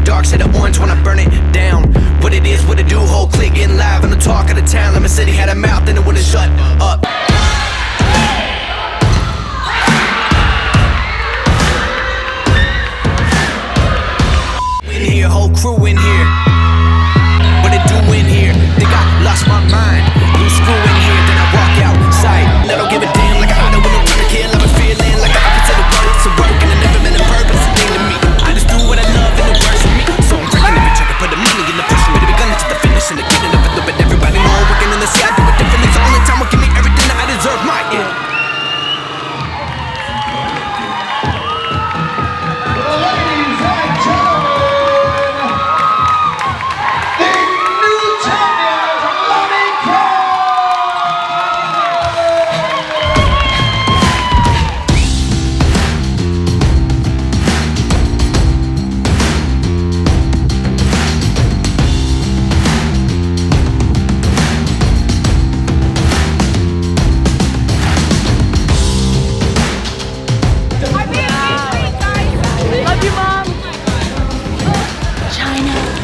dark shade of orange when I burn it down. What it is, what it do, whole clique getting live. I'm the talk of the town. Lemon City had a mouth and it wouldn't shut up. In here, whole crew in here. What it do in here? Think I lost my mind. New screw in here, then I walk outside. I don't give a damn like a hot when I'm trying to kill. I've been feeling like the opposite of work. It's a work and it never been a purpose. It's a thing to me. I just do what I love and it works for me. So I'm breaking every check and put the money in the push. Me to be gunning to the finish and the getting of it. But everybody know I'm working in the sea. I do it differently. The only time will give me everything that I deserve. My yeah.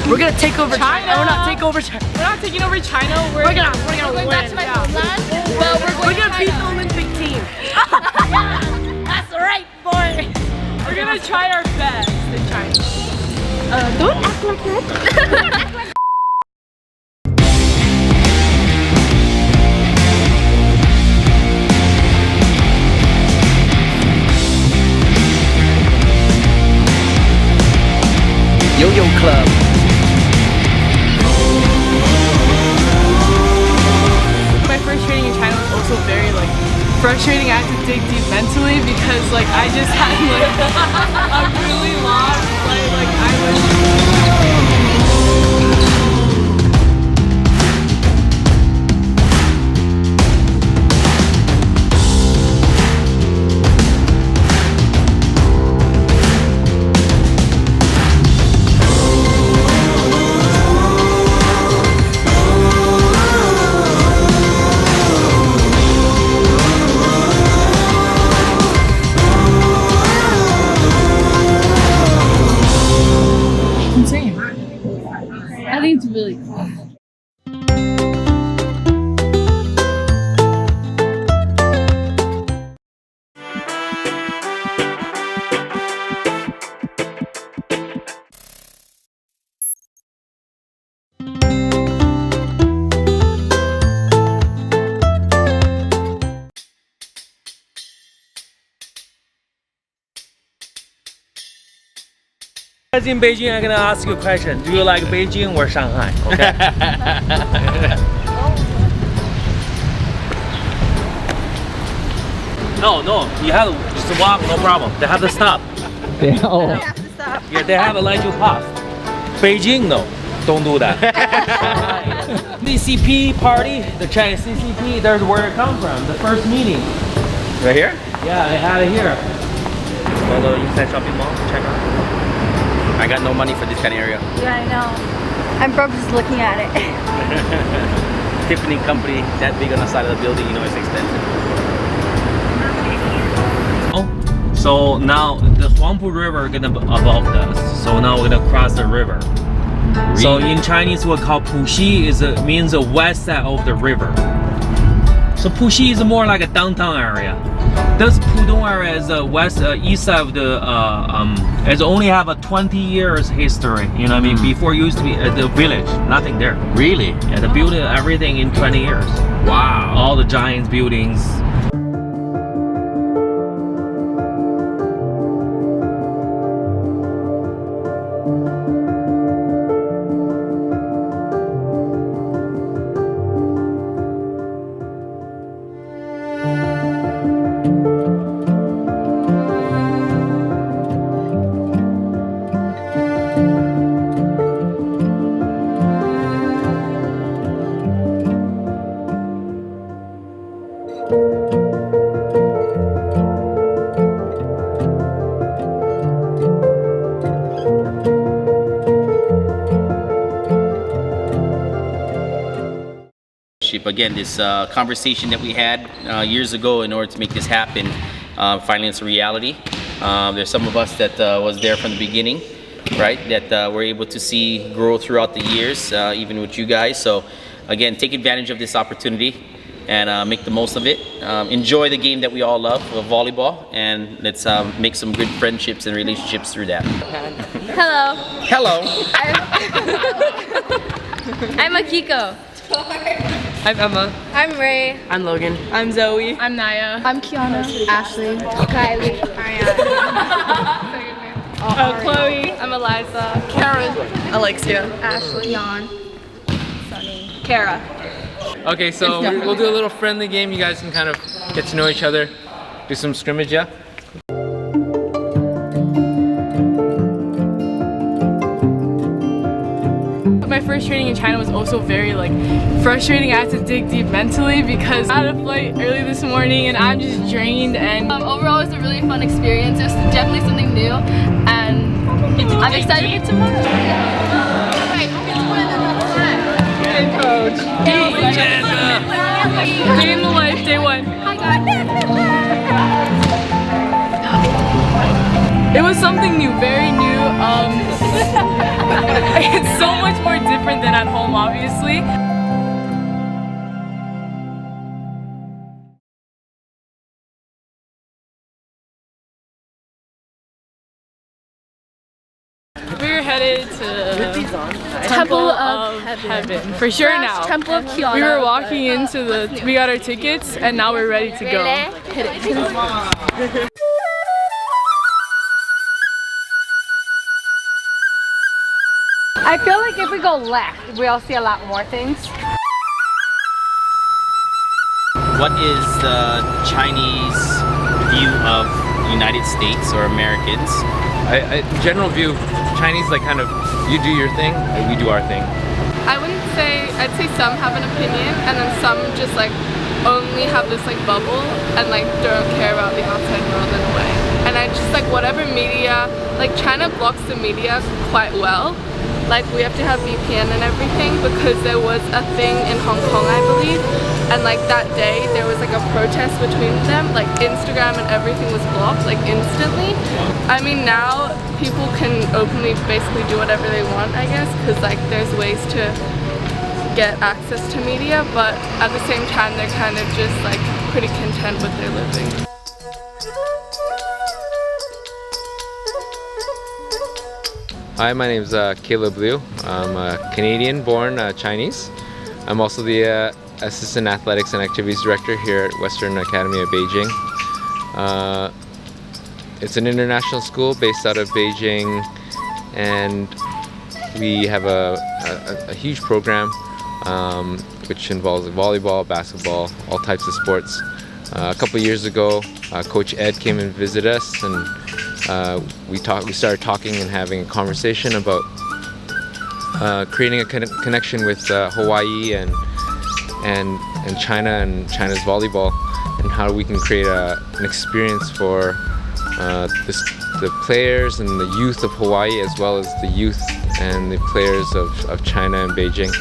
We're gonna take over China. We're not take over China. We're not taking over China. We're gonna going back to my homeland. Well, we're gonna beat the Olympic team. Yeah, that's right, boy. We're gonna try our best in China. Don't act like that. Yo-Yo Club. My first training in China was also very like frustrating. I had to dig deep mentally because like I just had like a really long flight. Like I was. I think it's really cool. As in Beijing, I'm gonna ask you a question. Do you like Beijing or Shanghai? Okay. No, you have to just walk, no problem. They have to stop. They have to stop. Yeah, they have to let you pass. Beijing, no, don't do that. CCP party, the Chinese CCP, there's where it comes from. The first meeting. Right here? Yeah, they had it here. Go to the inside shopping mall, check out. I got no money for this kind of area. Yeah, I know. I'm broke just looking at it. Tiffany company, that big on the side of the building, you know it's expensive. Oh, so now the Huangpu River gonna be above us. So now we're gonna cross the river. Really? So in Chinese we call Puxi means the west side of the river. So Puxi is more like a downtown area. This Pudong area is the east side of the it only have a 20 years history. You know what I mean? Before it used to be the village, nothing there. Really? Yeah, they built everything in 20 years. Wow. All the giant buildings. Again, this conversation that we had years ago in order to make this happen, finally it's a reality. There's some of us that was there from the beginning. right? That we're able to see grow throughout the years, even with you guys. So again, take advantage of this opportunity and make the most of it. Enjoy the game that we all love, volleyball, and let's make some good friendships and relationships through that. Hello. Hello. I'm Akiko. I'm Emma. I'm Ray. I'm Logan. I'm Zoe. I'm Naya. I'm Kiana. Ashley. Kylie. Ariana. Chloe. I'm Eliza. Karen. Alexia. Ashley. Jan. Sunny. Kara. Okay, so we'll do a little friendly game. You guys can kind of get to know each other. Do some scrimmage, yeah? My first training in China was also very frustrating. I had to dig deep mentally because I had a flight early this morning and I'm just drained, and Overall, it was a really fun experience. It was definitely something new, and I'm excited for tomorrow. Hey, coach. Day in the life, day one. It was something new, very new. It's so much more different than at home, obviously. We're headed to Temple of Heaven. For sure now. Temple of Kiana. We were walking into we got our tickets and now we're ready to go. I feel like if we go left, we'll see a lot more things. What is the Chinese view of United States or Americans? General view, Chinese kind of, you do your thing, and we do our thing. I wouldn't say, I'd say some have an opinion and then some just only have this bubble and don't care about the outside world in a way. And I just whatever media, China blocks the media quite well. We have to have VPN and everything because there was a thing in Hong Kong, I believe, and that day there was a protest between them. Instagram and everything was blocked instantly. I mean, now people can openly basically do whatever they want, I guess, because there's ways to get access to media, but at the same time they're kind of just pretty content with their living. Hi, my name is Caleb Liu. I'm a Canadian-born Chinese. I'm also the Assistant Athletics and Activities Director here at Western Academy of Beijing. It's an international school based out of Beijing, and we have a huge program which involves volleyball, basketball, all types of sports. A couple years ago, Coach Ed came and visited us, and we started talking and having a conversation about creating a connection with Hawaii and China and China's volleyball, and how we can create an experience for the players and the youth of Hawaii, as well as the youth and the players of China and Beijing.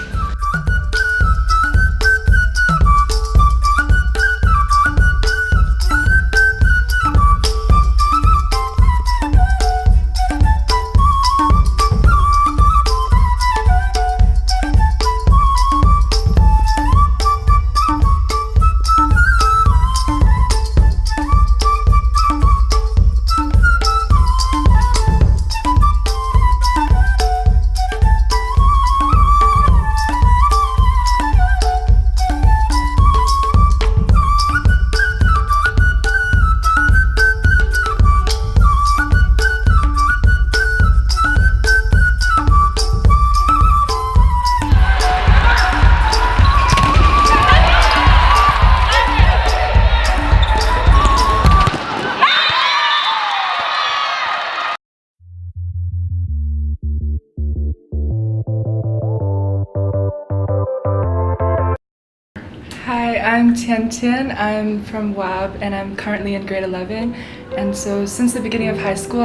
Hi, I'm Tian Tian. I'm from WAB and I'm currently in grade 11. And so since the beginning of high school,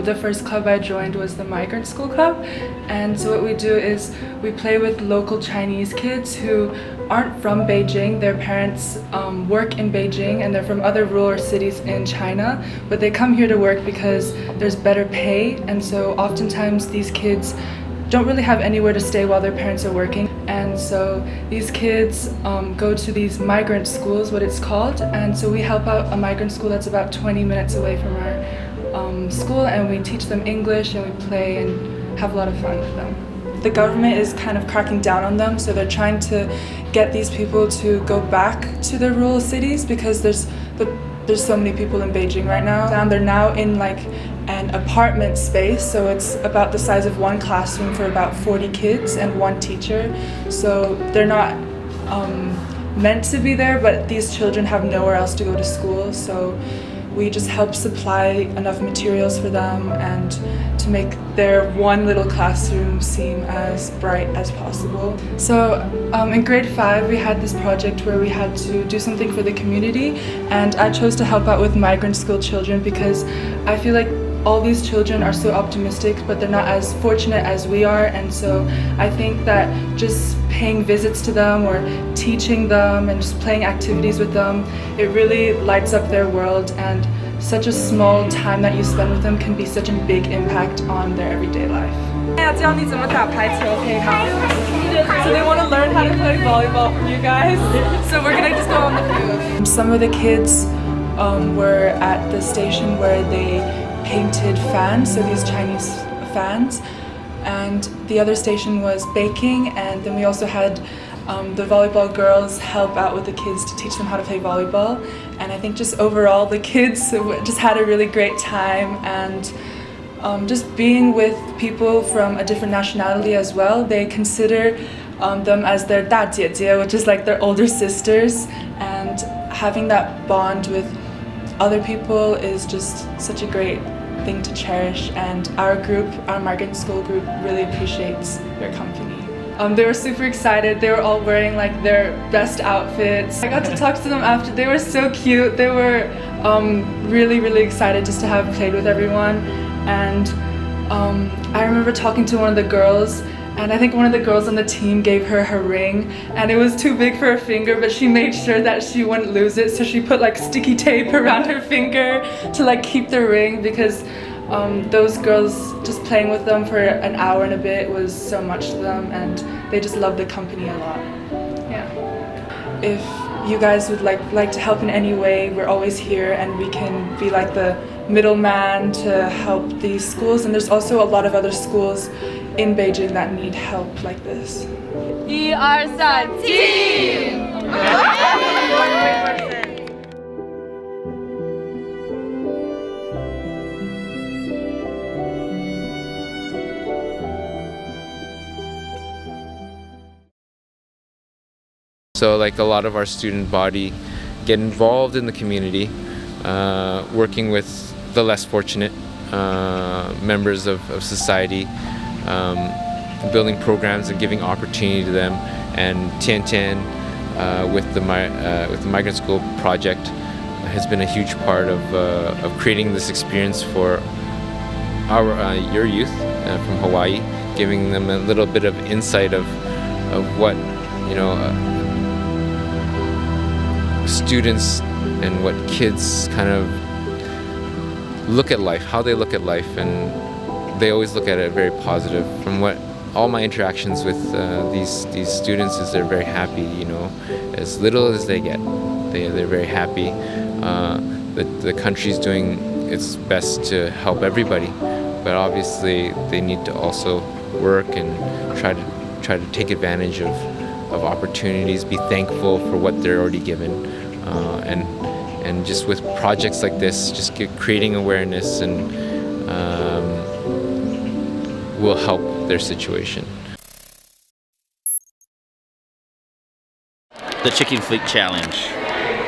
the first club I joined was the Migrant School Club. And so what we do is we play with local Chinese kids who aren't from Beijing. Their parents work in Beijing and they're from other rural cities in China, but they come here to work because there's better pay, and so oftentimes these kids don't really have anywhere to stay while their parents are working, and so these kids go to these migrant schools, what it's called, and so we help out a migrant school that's about 20 minutes away from our school, and we teach them English and we play and have a lot of fun with them. The government is kind of cracking down on them, so they're trying to get these people to go back to their rural cities because there's so many people in Beijing right now, and they're now in like an apartment space, so it's about the size of one classroom for about 40 kids and one teacher, so they're not meant to be there, but these children have nowhere else to go to school, so we just help supply enough materials for them and to make their one little classroom seem as bright as possible. So in grade 5 we had this project where we had to do something for the community, and I chose to help out with migrant school children because I feel like all these children are so optimistic, but they're not as fortunate as we are, and so I think that just paying visits to them or teaching them and just playing activities with them, it really lights up their world, and such a small time that you spend with them can be such a big impact on their everyday life. So they want to learn how to play volleyball from you guys, so we're gonna just go on the field. Some of the kids were at the station where they painted fans, so these Chinese fans, and the other station was baking, and then we also had the volleyball girls help out with the kids to teach them how to play volleyball, and I think just overall the kids just had a really great time, and just being with people from a different nationality as well. They consider them as their 大姐姐, which is like their older sisters, and having that bond with other people is just such a great thing to cherish, and our group, our migrant school group, really appreciates your company. They were super excited. They were all wearing like their best outfits. I got to talk to them after. They were so cute. They were really excited just to have played with everyone, and I remember talking to one of the girls, and I think one of the girls on the team gave her her ring, and it was too big for her finger, but she made sure that she wouldn't lose it, so she put like sticky tape around her finger to like keep the ring, because those girls, just playing with them for an hour and a bit was so much to them, and they just loved the company a lot. Yeah. If you guys would like to help in any way, we're always here, and we can be like the middleman to help these schools, and there's also a lot of other schools in Beijing that need help like this. 1、2、3 team! So like a lot of our student body get involved in the community, working with the less fortunate members of society, building programs and giving opportunity to them. And Tian with the migrant school project has been a huge part of creating this experience for your youth from Hawaii, giving them a little bit of insight of what, you know, students and what kids kind of look at life, how they look at life, and they always look at it very positive. From what all my interactions with these students is they're very happy, you know, as little as they get, they're very happy. The country's doing its best to help everybody, but obviously they need to also work and try to take advantage of opportunities, be thankful for what they're already given, and just with projects like this, just creating awareness and will help their situation. The Chicken Feet Challenge.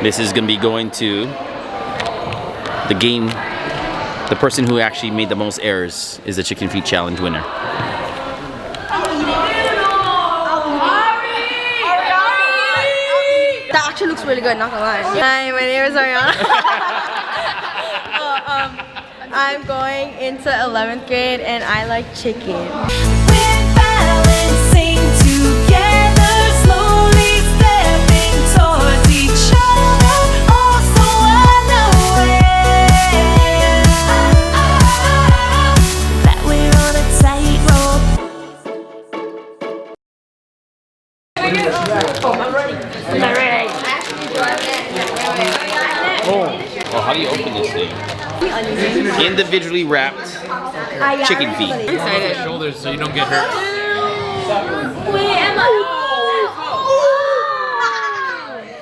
This is going to be going to the game. The person who actually made the most errors is the Chicken Feet Challenge winner. That actually looks really good, not gonna lie. Hi, my name is Ariana. I'm going into 11th grade and I like chicken. We're balancing together, slowly do you open this thing? Individually wrapped chicken feet. Excited shoulders so you don't get hurt. Wait, Emma.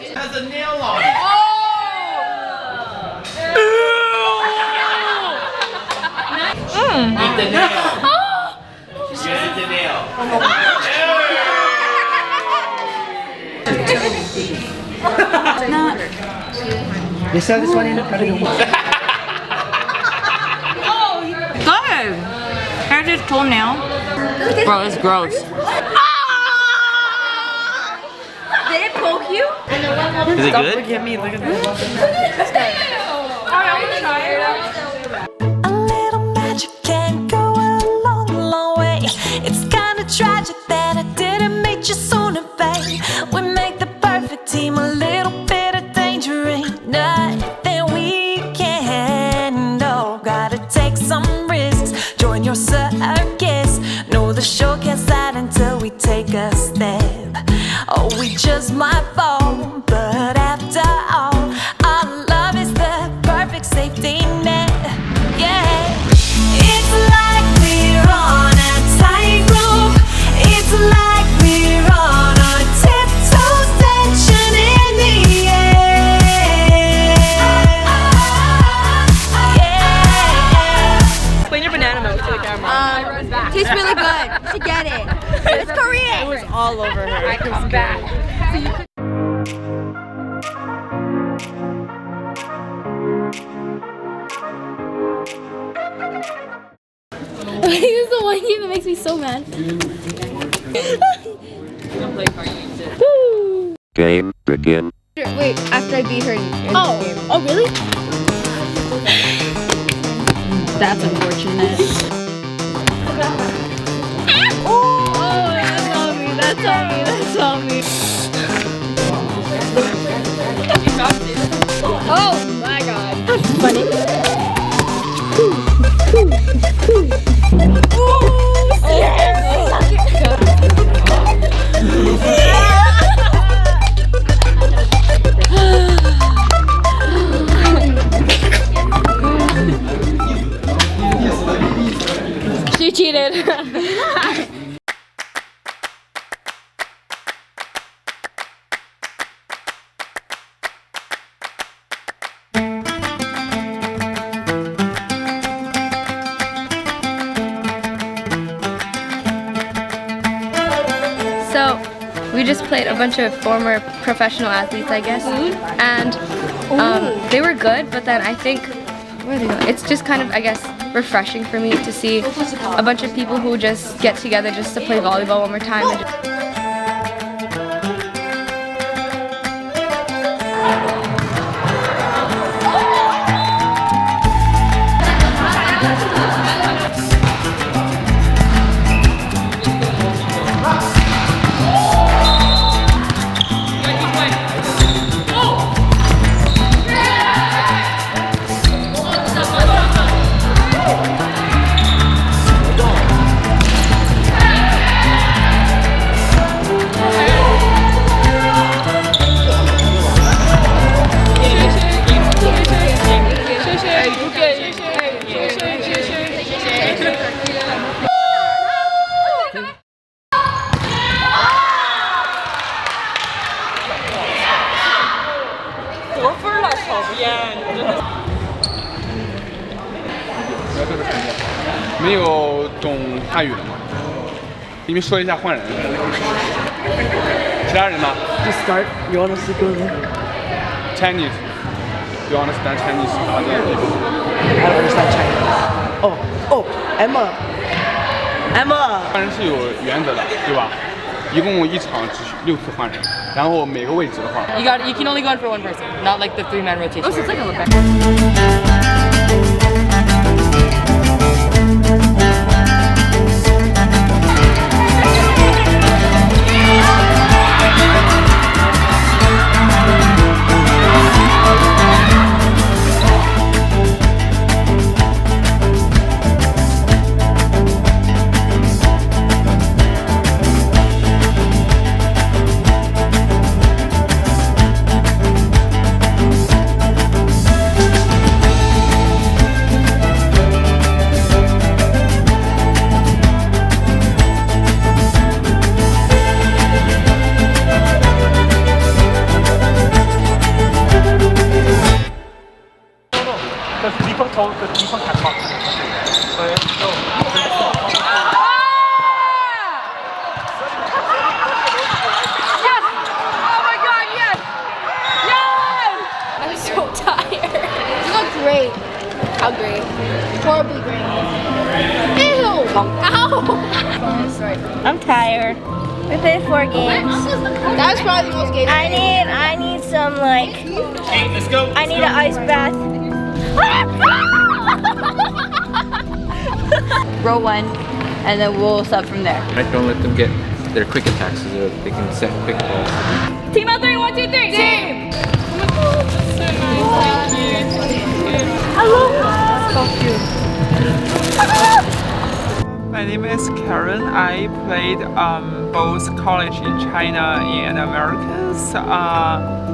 It has a nail on it. Eat the nail. Just eat the nail. They sell this one in Good. Here's his toenail. Bro, it's gross. Did it poke you? Is it good? Look at me, look at this. A little magic can go a long, long way. It's kinda tragic that I didn't meet you sooner, babe. We make the perfect team, a little bit of danger ain't nothing we can handle. Gotta take some risks, join your circus. Know the show can't start until we take a step. Oh, we just might fall, but after all, our love is the perfect safety net. Yeah, it's like we're on a tightrope. It's like we're on our tiptoes, tension in the air. Yeah. Explain your banana milk to the camera. Tastes really good. You should get it. It's Korean. It was all over her. I come back. This is the one game that makes me so mad. Game begin. Wait, after I beat her in the game. Oh, really? That's unfortunate. Oh, that's on me. Oh my god. That's funny. She cheated. So, we just played a bunch of former professional athletes, I guess, and they were good, but then I think, where are they going? It's just kind of, I guess, refreshing for me to see a bunch of people who just get together just to play volleyball one more time. And没有懂汉语的吗？你们说一下换人。其他人呢 You start, you wanna speak with me?？Chinese. Do you understand Chinese? I don't understand Chinese. Oh, Emma. 换人是有原则的，对吧？一共一场只6次换人，然后每个位置的话 You can only go in for one person, not like the 3-man rotation. Oh, so it's like a little bit. I'm so tired. You look great. How great? Horribly great. Ew! Ow! Sorry. I'm tired. We played 4 games. That was probably the most games. I need some like. Hey, let's go. I need an ice bath. Row 1, and then we'll sub from there. Right, don't let them get their quick attacks so that they can set quick balls. Team out 3, 1, 2, 3. Team! I love that. So cute. My name is Karen. I played both college in China and Americas.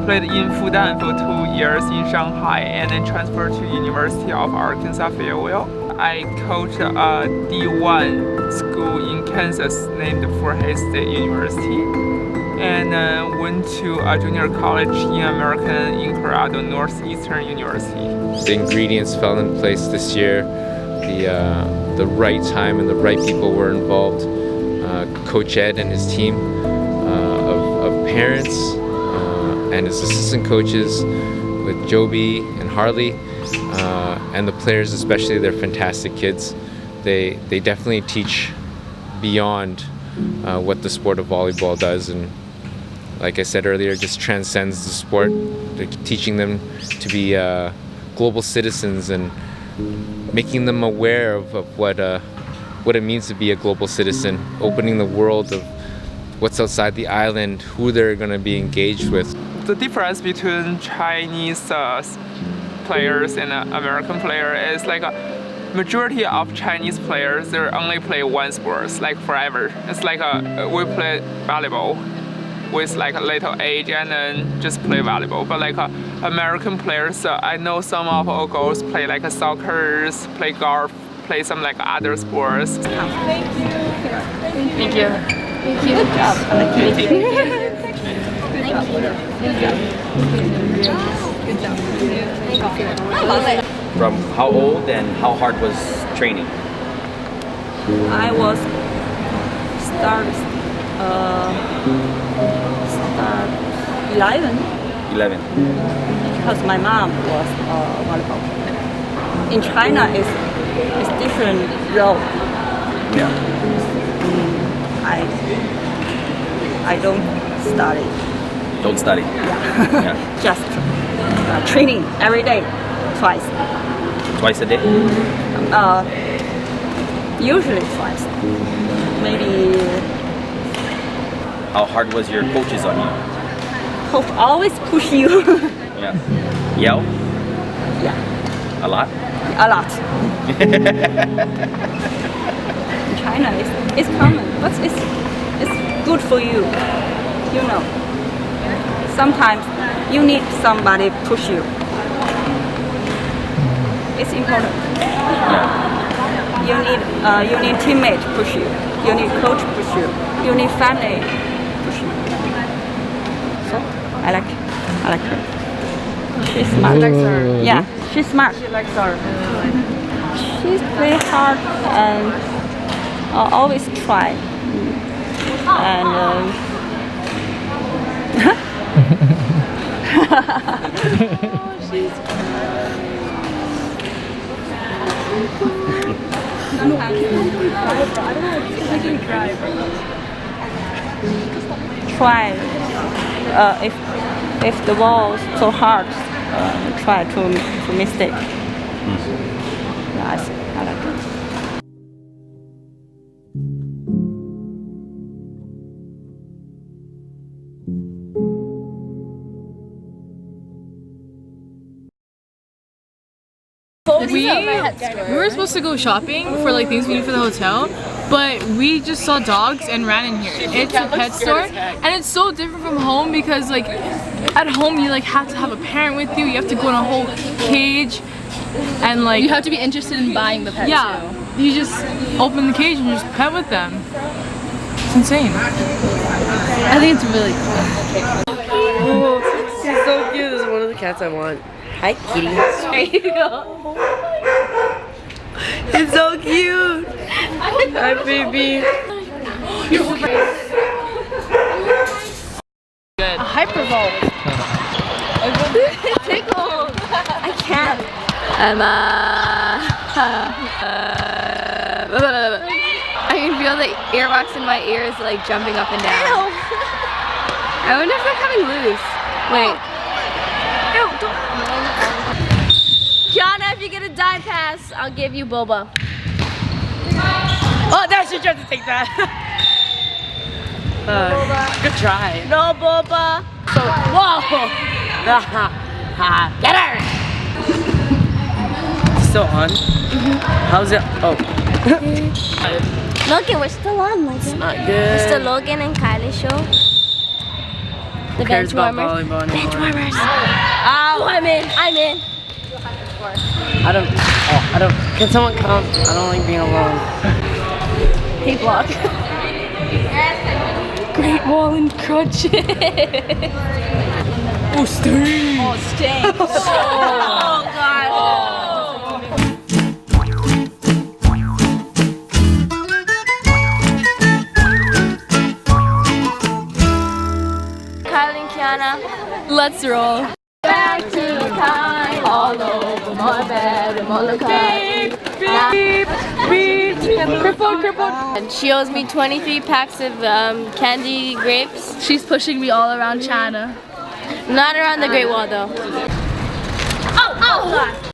Played in Fudan for 2 years in Shanghai and then transferred to University of Arkansas Fayetteville. I coached a D1 school in Kansas named Fort Hays State University, and went to a junior college in America in Colorado Northeastern University. The ingredients fell in place this year. The right time and the right people were involved. Coach Ed and his team of parents and his assistant coaches with Joby and Harley, and the players especially, they're fantastic kids. They definitely teach beyond what the sport of volleyball does, and like I said earlier, just transcends the sport. They're teaching them to be global citizens and making them aware of what it means to be a global citizen, opening the world of what's outside the island, who they're going to be engaged with. The difference between Chinese players and American players is like a majority of Chinese players, they only play one sport, like forever. It's like we play volleyball with like a little age and then just play volleyball. But like American players, I know some of our girls play like soccer, play golf, play some like other sports. Thank you. Thank you. Thank you. Good job. Thank you. Good job. I love it. From how old and how hard was training? I was start 11. 11. Because my mom was a volleyball player. In China, it's different role. Yeah. I don't study. Don't study. Yeah. Just training every day, twice. Twice a day? Usually twice. Maybe. How hard was your coaches on you? Coach always push you. Yeah. Yell? Yeah. A lot? A lot. In China, it's common, but it's good for you. You know. Sometimes you need somebody push you. It's important. Yeah. You need teammate push you. You need coach push you. You need family push you. So I like her. She's smart. She likes her. Yeah, she's smart. She likes her. She's play hard and always try. And try if the ball is so hard, try to mistake. Yeah, I like it. We were supposed to go shopping for like things we need for the hotel, but we just saw dogs and ran in here. It's a pet store, and it's so different from home because like at home you like have to have a parent with you. You have to go in a whole cage, and like You have to be interested in buying the pet too. You just open the cage and you just pet with them. It's insane. I think it's really cool. Oh, she's so cute. This is one of the cats I want. Hi, kitty. There you go. It's so cute. Hi, baby. Good. A hypervolt. Tickled. I can't. I can feel the earwax in my ears like jumping up and down. I wonder if they're coming loose. Wait. Ew, don't. Kiana, if you get a die pass, I'll give you boba. Oh, there she tried to take that. Good try. No boba. So, whoa! Get her! Still on? How's it? Oh. Logan, we're still on, Logan. It's not good. It's the Logan and Kylie show. Who cares about volleyball anymore? Bench warmers. Oh, I'm in. I don't. Can someone come? I don't like being alone. Hey, block. Great wall and crutches. Oh, sting! Oh, sting. Oh, God. Kylie and Kiana, let's roll. Back to Kai, all over my bed, Lanikai. Beep, crippled. And she owes me 23 packs of candy grapes. She's pushing me all around China. Not around the Great Wall though. Oh, God.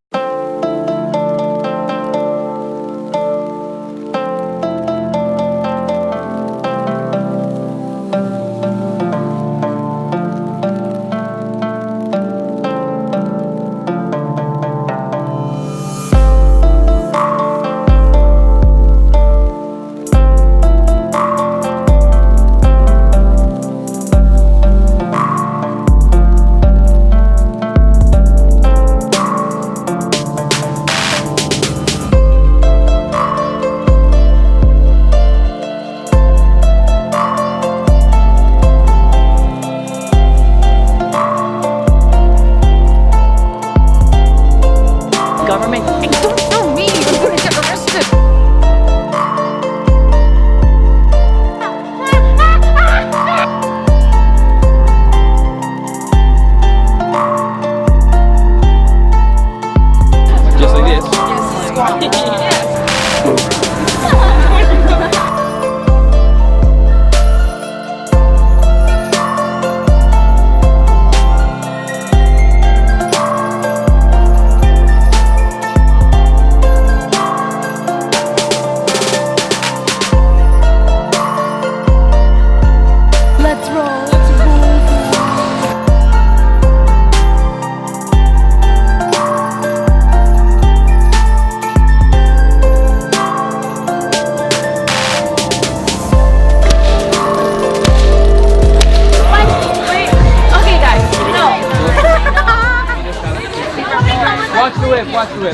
Watch the whip.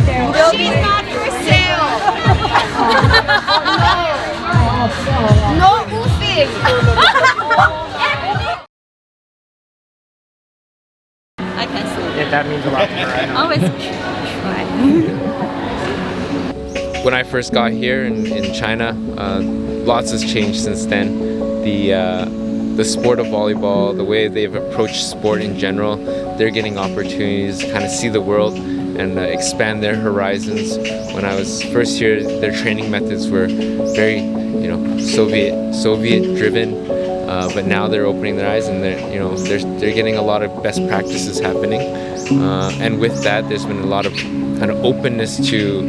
She's not for sale. No oofing. I can see. If that means a lot to her, I know. Always try. When I first got here in China, lots has changed since then. The sport of volleyball, the way they've approached sport in general, they're getting opportunities to kind of see the world and expand their horizons. When I was first here, their training methods were very, Soviet driven, but now they're opening their eyes and they're getting a lot of best practices happening. And with that, there's been a lot of kind of openness to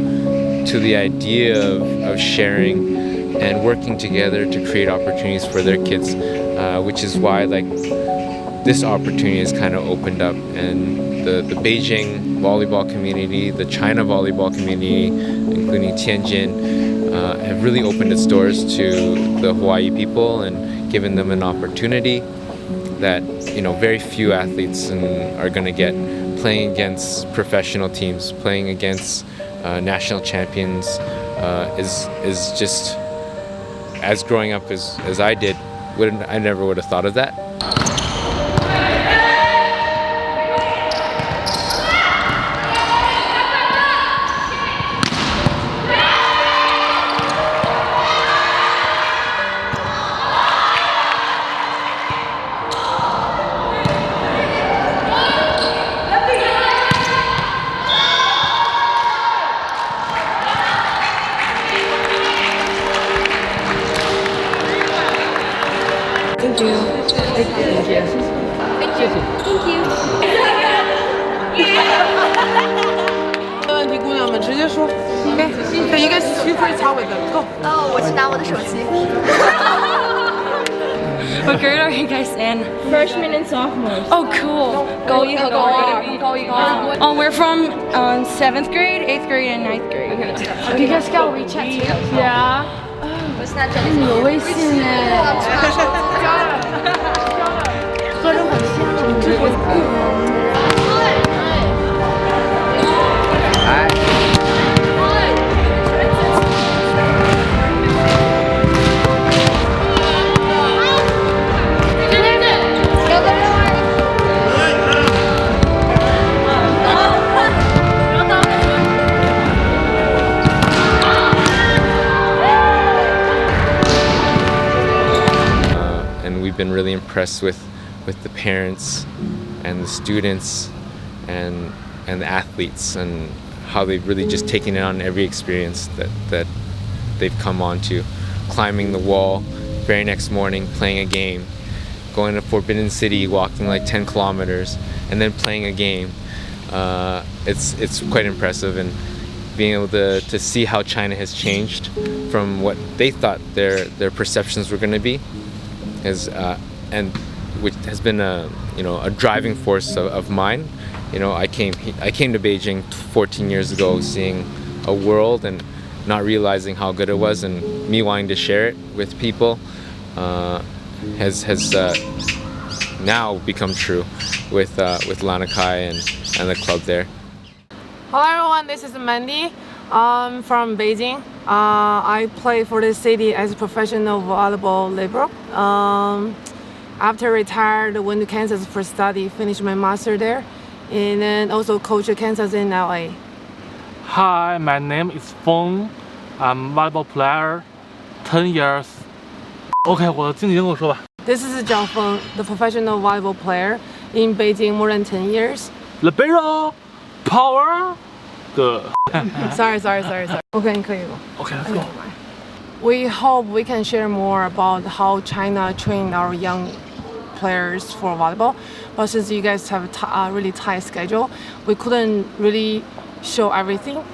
the idea of sharing and working together to create opportunities for their kids, which is why this opportunity has kind of opened up, and the Beijing volleyball community, the China volleyball community, including Tianjin, have really opened its doors to the Hawaii people and given them an opportunity that very few athletes are going to get, playing against professional teams, playing against national champions, is just, as growing up as I did, I never would have thought of that. Thank you. Thank you. Thank you. 没问题，姑娘们直接说。OK， 这一个区分草尾的 ，Go。哦，我去拿我的手机。What grade are you guys in? Freshmen and sophomores. Oh, cool. 高一和高二。高一高二。Oh, we're from 7th grade, 8th grade, and 9th grade. You guys got WeChat too? Yeah. 我现在真的是有微信哎。喝着很香。We've been really impressed with the parents and the students and the athletes and how they've really just taken it on every experience that they've come on to. Climbing the wall, very next morning playing a game, going to Forbidden City, walking like 10 kilometers, and then playing a game. It's quite impressive, and being able to see how China has changed from what they thought their perceptions were going to be. And which has been a driving force of mine. I came to Beijing 14 years ago, seeing a world and not realizing how good it was, and me wanting to share it with people has now become true with Lanikai and the club there. Hello everyone, this is Mandy. I'm from Beijing. I play for the city as a professional volleyball libero. After retired, went to Kansas for study, finished my master there, and then also coach at Kansas in LA. Hi, my name is Feng. I'm a volleyball player, 10 years. OK， 我的经纪人跟我说吧。This is Zhang Feng, the professional volleyball player in Beijing more than 10 years. Libero, power, good. Sorry. OK， 你可以了。OK, let's go. We hope we can share more about how China trained our young players for volleyball. But since you guys have a really tight schedule, we couldn't really show everything.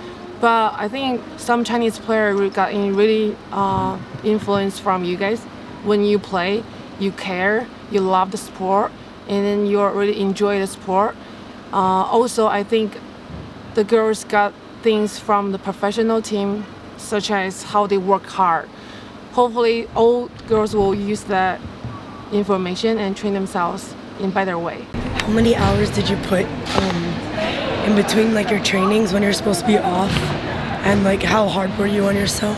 But I think some Chinese players got really influence from you guys. When you play, you care, you love the sport, and then you really enjoy the sport. Also, I think the girls got things from the professional team, such as how they work hard. Hopefully, all girls will use that information and train themselves in better way. How many hours did you put in between like your trainings when you're supposed to be off, and like how hard were you on yourself?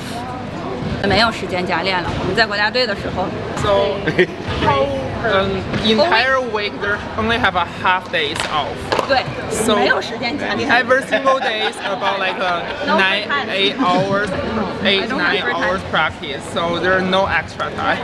没有时间加练了，我们在国家队的时候。So, entire week they only have a half days off. 对， So 没有时间加练。 every single day is about like 9 hours practice. So there's no extra time.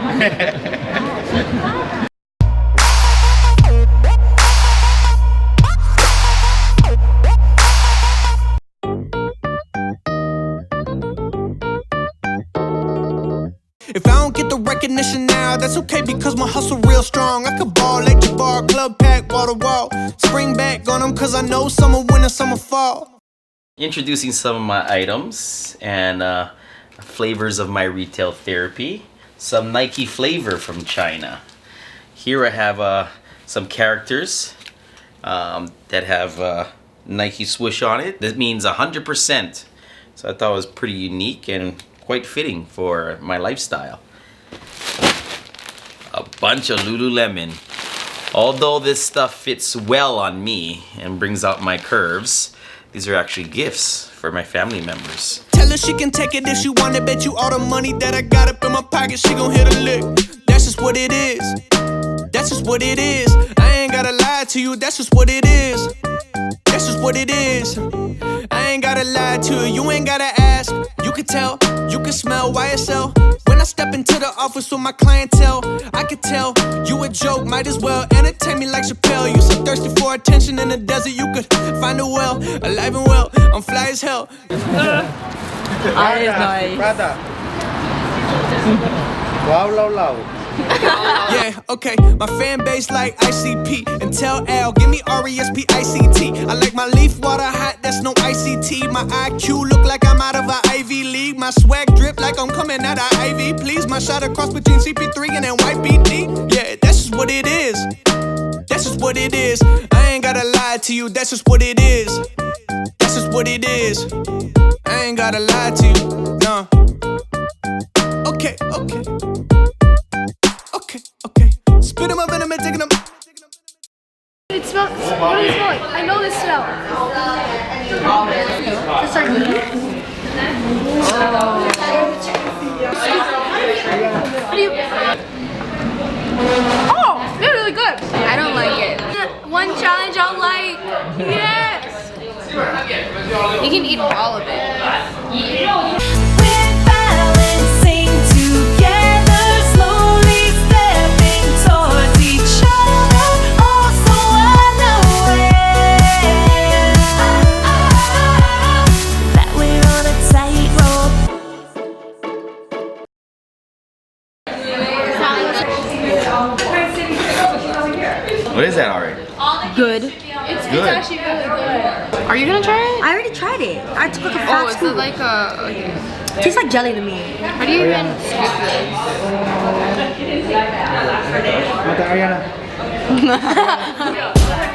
If I don't get the recognition now, that's okay because my hustle real strong. I could ball at your bar, club pack, wall to wall. Spring back on them cause I know summer, winter, summer, fall. Introducing some of my items and flavors of my retail therapy. Some Nike flavor from China. Here I have some characters that have Nike swoosh on it. That means 100%. So I thought it was pretty unique and quite fitting for my lifestyle. A bunch of Lululemon. Although this stuff fits well on me and brings out my curves, these are actually gifts for my family members. Tell her she can take it if she want it. Bet you all the money that I got up in my pocket, she gon' hit a lick. That's just what it is. That's just what it is. I ain't gotta lie to you, that's just what it is. That's just what it is. I ain't gotta lie to you, you ain't gotta ask. You can tell, you can smell YSL. When I step into the office with my clientele, I can tell you a joke, might as well entertain me like Chappelle. You so thirsty for attention in the desert, you could find a well, alive and well. I'm fly as hell. Nice. Brother. Wow, low. Yeah, okay. My fan base like ICP. And tell Al, give me RESPICT. I like my leaf water hot, that's no ICT. My IQ look like I'm out of a Ivy League. My swag drip like I'm coming out of Ivy. Please, my shot across between CP3 and then white BD. Yeah, that's just what it is. That's just what it is. I ain't gotta lie to you, that's just what it is. That's just what it is. I ain't gotta lie to you, no. Okay. Okay. Spit him up and I'm taking him. It smells. What does it smell like? I know this smell. It's like Oh, they're really good. I don't like it. One challenge I'll like. Yes. You can eat all of it. We're balancing together, slowly stepping towards each other, all so unaware that we're on a tightrope. What is that, Ari? Good. It's actually really good. Are you gonna try it? I already tried it. I took like a fat Oh, is scoop. it like a... It tastes like jelly to me. How do you even scoop this?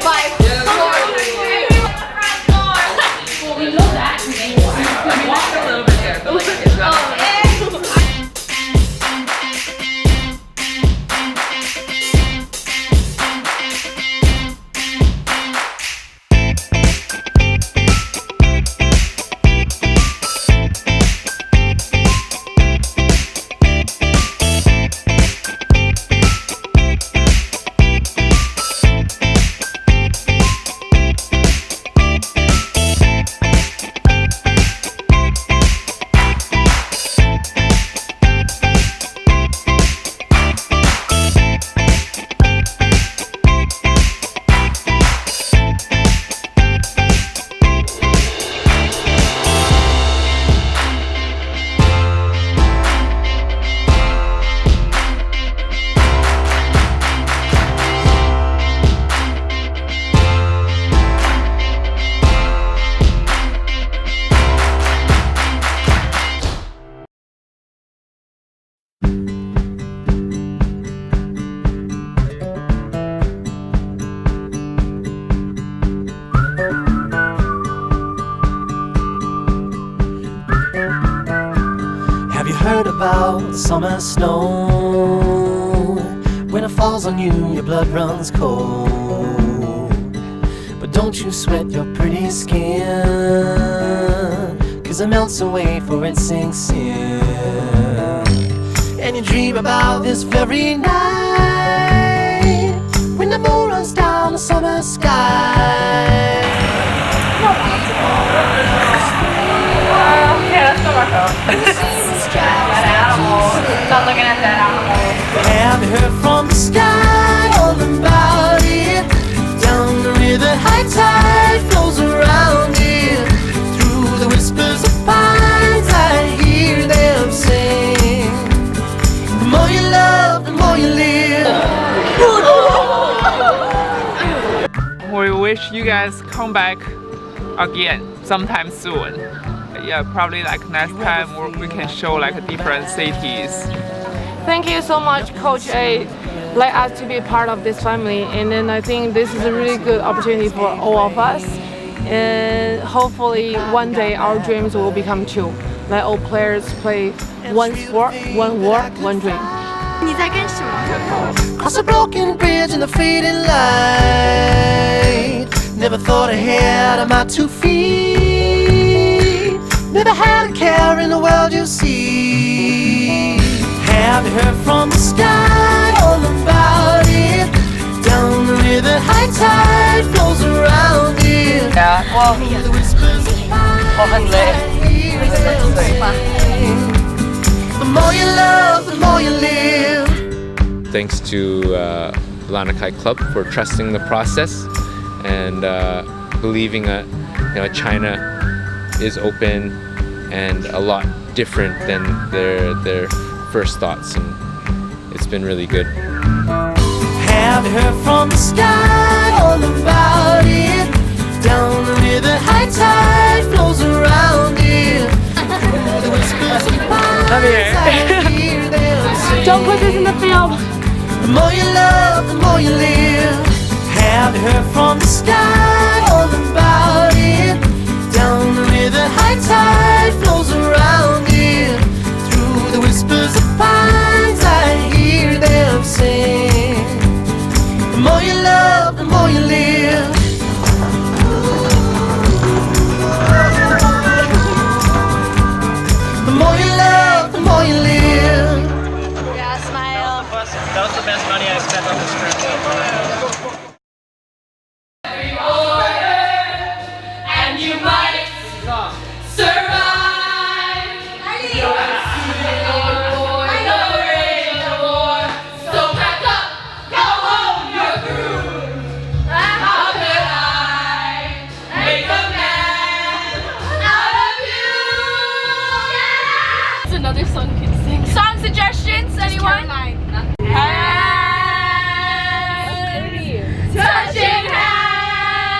5, 4, 3. Well, we know that. Have you heard about summer snow? When it falls on you, your blood runs cold. But don't you sweat your pretty skin, 'cause it melts away for it sinks in. And you dream about this very night, when the moon runs down the summer sky. Yeah, let's go back up. That animal. Stop looking at that animal. Have you heard from the sky all about it? Down the river, high tide flows around it. Through the whispers of pines, I hear them sing. The more you love, the more you live. We wish you guys come back again sometime soon. Yeah, probably like next time we can show like different cities. Thank you so much, Coach A. Let us to be part of this family, and then I think this is a really good opportunity for all of us. And hopefully one day our dreams will become true. Let all players play one sport, one war, one dream. 你在干什么？ Cross a broken bridge in the fading light. Never thought ahead of my 2 feet. Never had a care in the world you see. Have you heard from the sky all about it? Down the river, high tide flows around it. Yeah, well, 我很累。 The more you love, the more you live. Thanks to Lanikai Club for trusting the process and believing that China is open and a lot different than their first thoughts, and it's been really good. Have heard from the sky all about it. Down the river, high tide flows around it. The whispers of pines, I hear them sing. Don't put this in the film. The more you love, the more you live. Have heard from the sky all about it. Down the river, high tide flows around it. Through the whispers of pines, I hear them sing. The more you love, the more you live. The more you love, the more you live. Yeah, smile. That was the best money I spent on this trip so far. And you might survive. You're so pack up, go home, you're through. How could I make a man out of you? It's another song you can sing. Song suggestions, anyone? Touching hands,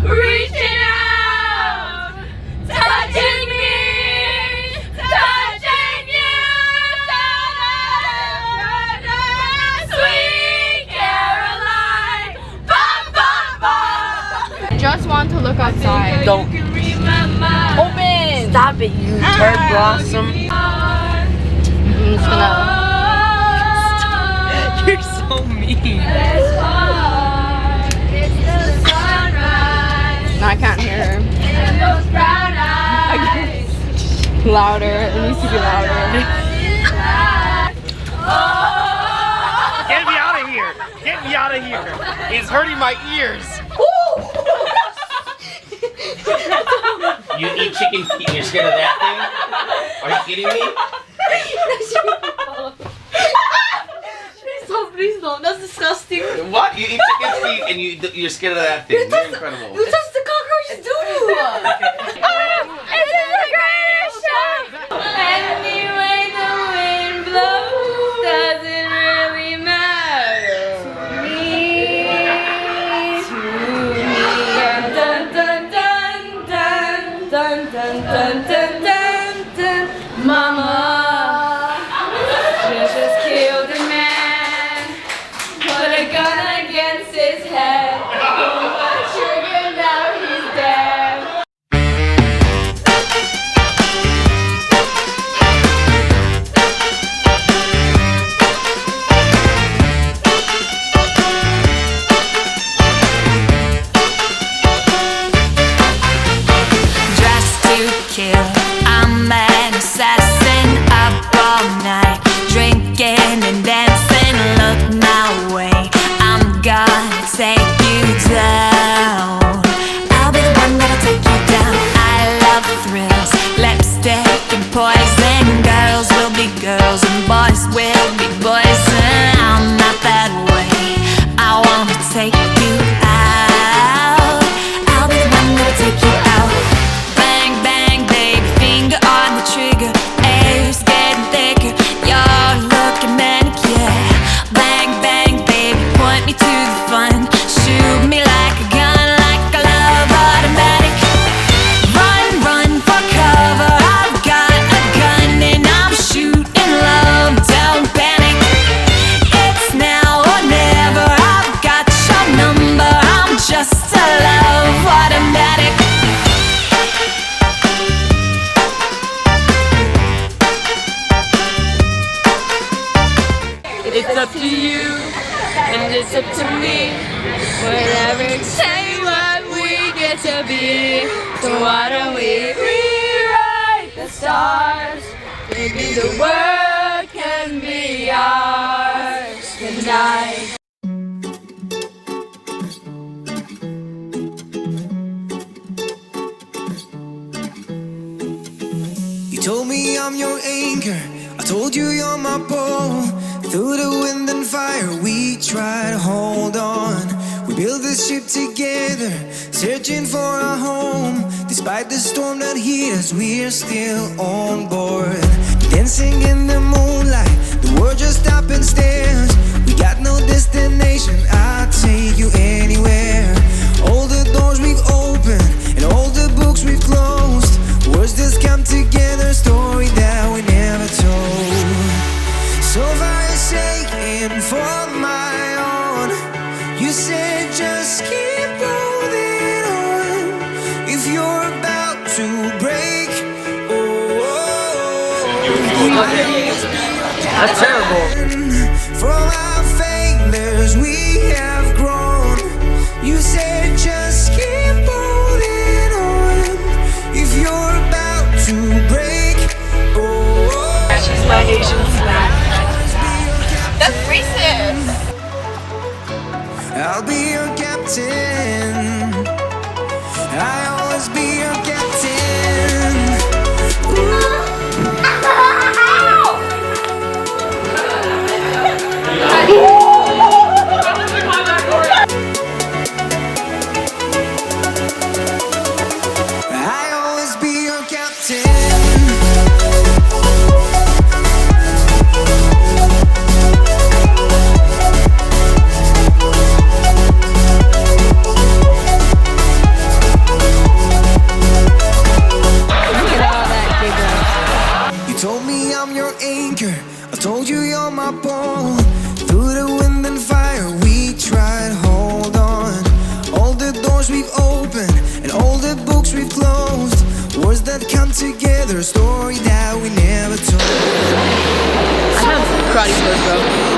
reaching out, touching me, touching you, sweet Caroline, bum, bum, bum. Just want to look outside. Don't. Open. Stop it, you turd blossom. I'm just gonna. You're so mean. No, I can't hear her. Louder. It needs to be louder. Get me out of here! Get me out of here! It's hurting my ears! You eat chicken feet and you're scared of that thing? Are you kidding me? Please don't. That's disgusting. What? You eat chicken feet and you're scared of that thing? You're incredible. You touched the cockroach's doo-doo. This is the greatest show! Anyway the wind blows, doesn't really matter to me. Dun dun dun dun dun dun dun dun dun dun. Mama just killed a man, put a gun against his head, pulled the trigger, now he's dead. Dressed to kill, I'm an assassin. Up all night, drinking and dancing. Look my way, I'm gonna take you down. I'll be the one that'll take you down. I love thrills, lipstick and poison. Girls will be girls and boys will be boys. And I'm not that way, I wanna take you out. I'll be the one that'll take you out. Bang, bang, baby, finger on the trigger. Air's getting thicker, you're looking manicure. Bang, bang, baby, point me to the fun. Shoot me like a gun, like a love automatic. Run, run for cover, I've got a gun and I'm shooting love. Don't panic, it's now or never. I've got your number, I'm just a love automatic. It's up to you, and it's up to me. Whatever say what we get to be. So why don't we rewrite the stars? Maybe the world can be ours tonight. You told me I'm your anchor, I told you you're my pole. Through the wind and fire we try to hold on. We built this ship together, searching for a home. Despite the storm that hit us, we're still on board. Dancing in the moonlight, the world That's terrible. From our failures we have grown. You said just keep holding on. If you're about to break, oh, She's my Asian snack. That's racist. I'll be your captain. I'll always be your captain. I'll always be your captain. You told me I'm your anchor. I told you you're my pole. Through the wind and fire we tried, hold on. All the doors we've opened and all the books we've closed. Words that come together, a story that we never told. I have karate skills, bro.